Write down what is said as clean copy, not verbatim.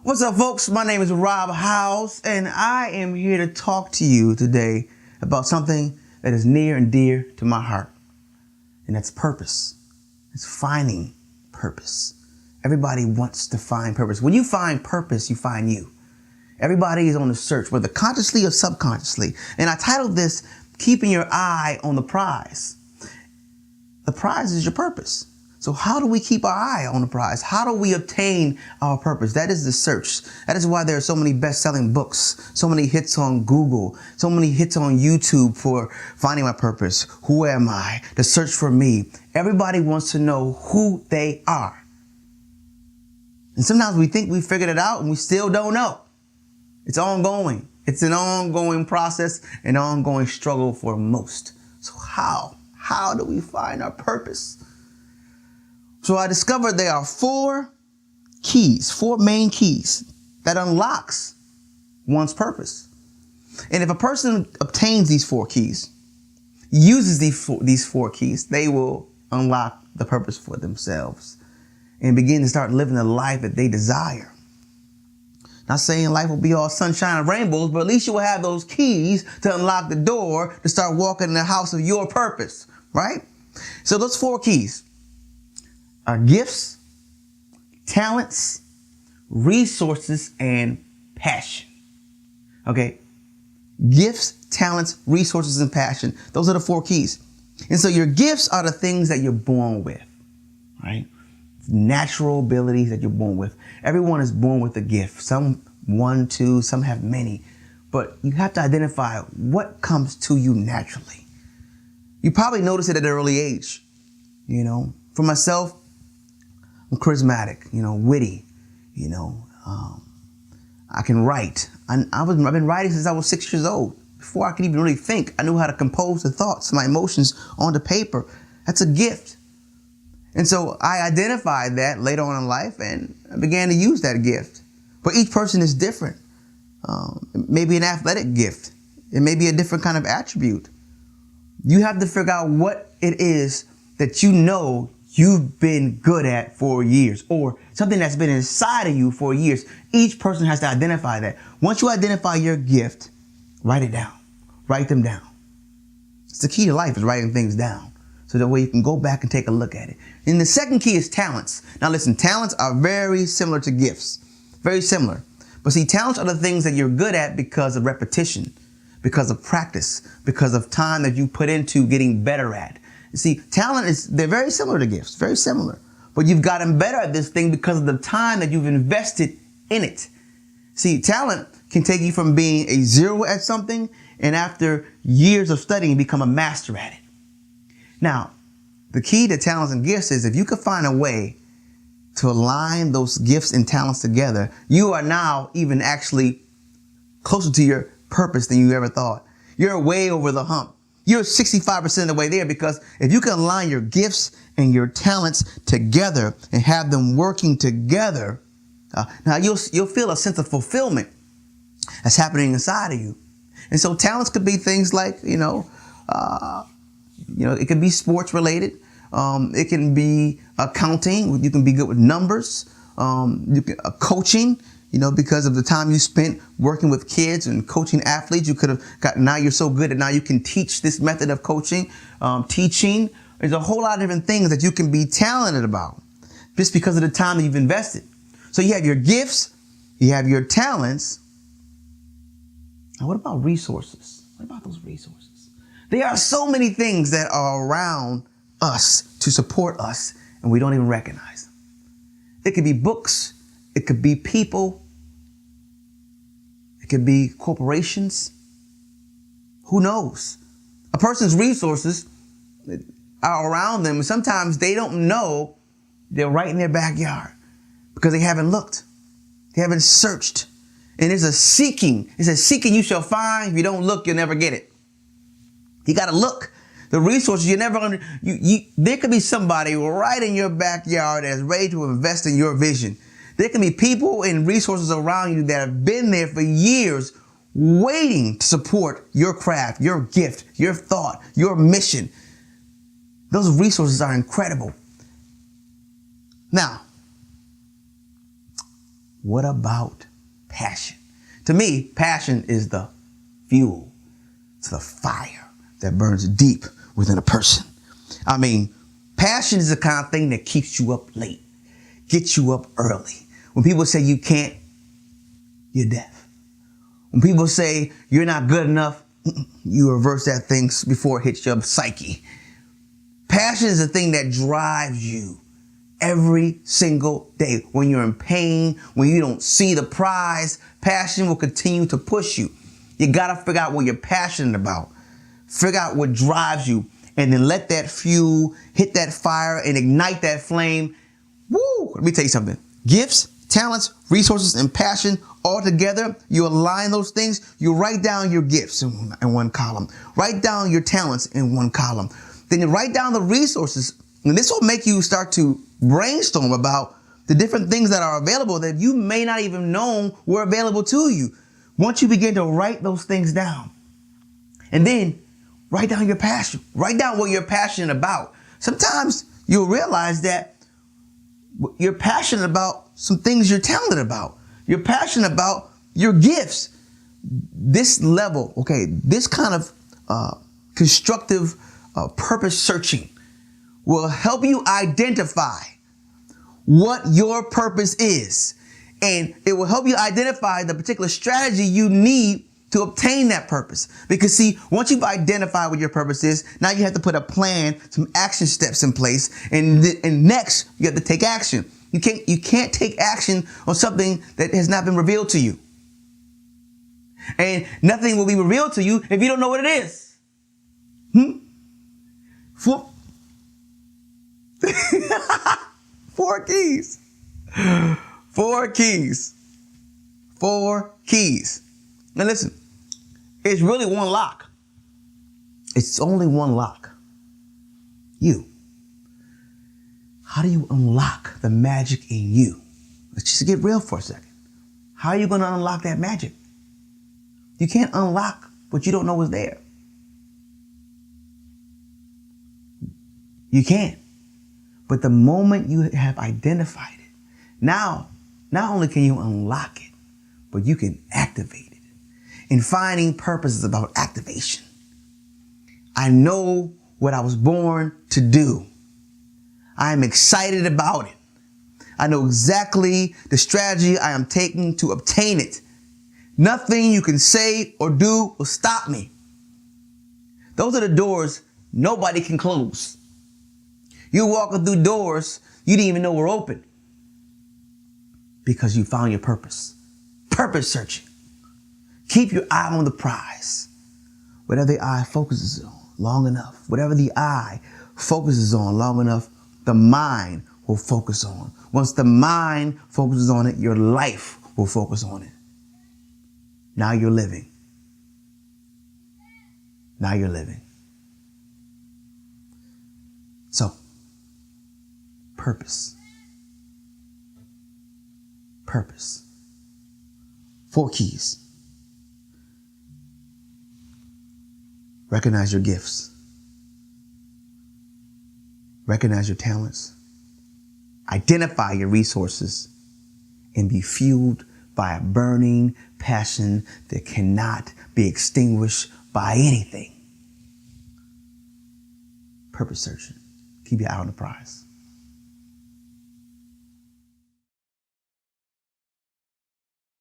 What's up, folks? My name is Rob Howze, and I am here to talk to you today about something that is near and dear to my heart, and that's purpose. It's finding purpose. Everybody wants to find purpose. When you find purpose, you find you. Everybody is on the search, whether consciously or subconsciously. And I titled this, Keeping Your Eye on the Prize. The prize is your purpose. So how do we keep our eye on the prize? How do we obtain our purpose? That is the search. That is why there are so many best-selling books, so many hits on Google, so many hits on YouTube for finding my purpose. Who am I? The search for me. Everybody wants to know who they are. And sometimes we think we figured it out and we still don't know. It's ongoing. It's an ongoing process, an ongoing struggle for most. So how? How do we find our purpose? So I discovered there are four main keys that unlocks one's purpose. And if a person obtains these four keys, uses these four keys, they will unlock the purpose for themselves and begin to start living the life that they desire. Not saying life will be all sunshine and rainbows, but at least you will have those keys to unlock the door to start walking in the house of your purpose, right? So those four keys are gifts, talents, resources, and passion. Okay? Gifts, talents, resources, and passion. Those are the four keys. And so your gifts are the things that you're born with, right? Natural abilities that you're born with. Everyone is born with a gift. Some one, two, some have many. But you have to identify what comes to you naturally. You probably notice it at an early age. You know, for myself, I'm charismatic, witty, I can write. I've been writing since I was 6 years old. Before I could even really think, I knew how to compose the thoughts, my emotions onto paper. That's a gift. And so I identified that later on in life and I began to use that gift. But each person is different. It may be an athletic gift. It may be a different kind of attribute. You have to figure out what it is that you've been good at for years, or something that's been inside of you for years. Each person has to identify that. Once you identify your gift, write it down. Write them down. It's the key to life, is writing things down. So that way you can go back and take a look at it. And the second key is talents. Now listen, talents are very similar to gifts. Very similar. But see, talents are the things that you're good at because of repetition, because of practice, because of time that you put into getting better at. See, they're very similar to gifts, very similar. But you've gotten better at this thing because of the time that you've invested in it. See, talent can take you from being a zero at something and after years of studying, become a master at it. Now, the key to talents and gifts is if you could find a way to align those gifts and talents together, you are now even actually closer to your purpose than you ever thought. You're way over the hump. You're 65% of the way there, because if you can align your gifts and your talents together and have them working together, now you'll feel a sense of fulfillment that's happening inside of you. And so talents could be things like, it could be sports related. It can be accounting. You can be good with numbers. Coaching. Because of the time you spent working with kids and coaching athletes, you could have now you're so good that now you can teach this method of coaching, teaching. There's a whole lot of different things that you can be talented about just because of the time that you've invested. So you have your gifts, you have your talents. Now, what about resources? What about those resources? There are so many things that are around us to support us and we don't even recognize them. It could be books. It could be people. It could be corporations. Who knows? A person's resources are around them. Sometimes they don't know they're right in their backyard because they haven't looked. They haven't searched. And it's a seeking. It says, seeking you shall find. If you don't look, you'll never get it. You got to look. The resources there could be somebody right in your backyard that's ready to invest in your vision. There can be people and resources around you that have been there for years waiting to support your craft, your gift, your thought, your mission. Those resources are incredible. Now, what about passion? To me, passion is the fuel to the fire that burns deep within a person. I mean, passion is the kind of thing that keeps you up late, gets you up early. When people say you can't, you're deaf. When people say you're not good enough, you reverse that thing before it hits your psyche. Passion is the thing that drives you every single day. When you're in pain, when you don't see the prize, passion will continue to push you. You got to figure out what you're passionate about. Figure out what drives you, and then let that fuel hit that fire and ignite that flame. Woo! Let me tell you something. Gifts, talents, resources, and passion all together, you align those things. You write down your gifts in one column. Write down your talents in one column. Then you write down the resources, and this will make you start to brainstorm about the different things that are available that you may not even know were available to you. Once you begin to write those things down, and then write down your passion. Write down what you're passionate about. Sometimes you'll realize that you're passionate about some things you're talented about. You're passionate about your gifts. This level, okay, this kind of constructive purpose searching will help you identify what your purpose is. And it will help you identify the particular strategy you need to obtain that purpose. Because see, once you've identified what your purpose is, now you have to put a plan, some action steps in place, and next you have to take action. You can't take action on something that has not been revealed to you. And nothing will be revealed to you if you don't know what it is. Four keys. Four keys. Four keys. Now listen, it's really one lock. It's only one lock. You. How do you unlock the magic in you? Let's just get real for a second. How are you going to unlock that magic? You can't unlock what you don't know is there. You can't. But the moment you have identified it, now, not only can you unlock it, but you can activate it. And finding purpose is about activation. I know what I was born to do. I am excited about it. I know exactly the strategy I am taking to obtain it. Nothing you can say or do will stop me. Those are the doors nobody can close. You're walking through doors you didn't even know were open because you found your purpose. Purpose searching. Keep your eye on the prize. Whatever the eye focuses on long enough, whatever the eye focuses on long enough, the mind will focus on. Once the mind focuses on it, your life will focus on it. Now you're living. Now you're living. So, purpose. Purpose. 4 keys. Recognize your gifts. Recognize your talents. Identify your resources and be fueled by a burning passion that cannot be extinguished by anything. Purpose searching. Keep your eye on the prize.